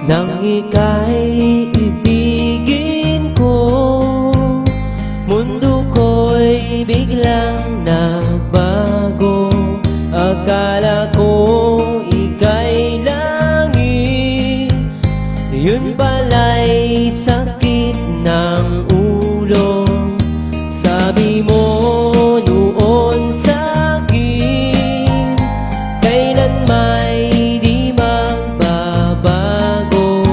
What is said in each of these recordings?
nang ika'y ibigin ko. Mundo ko'y biglang nagbago. Akala ko ika'y langit, yun pala'y sakit ng ulo. Sabi mo noon sa'kin, kailan may di magbabago.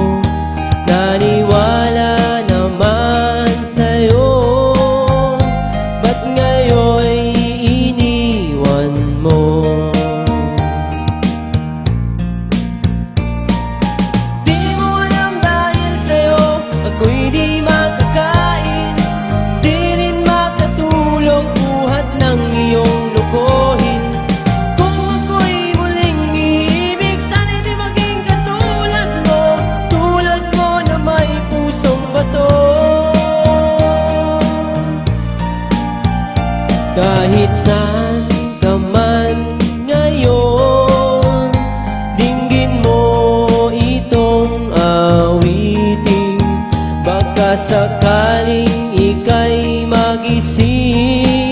Naniwala naman sa'yo, ba't ngayon'y iniwan mo? Di mo alam dahil sa'yo ako'y di makakain, di rin makatulog buhat ng iyong lokohin. Kung ako'y muling iibig, sana'y di maging katulad mo, tulad mo na may pusong bato. Kahit saan ka man ngayon, dinggin mo itong awitin. Baka sakaling ika'y magising,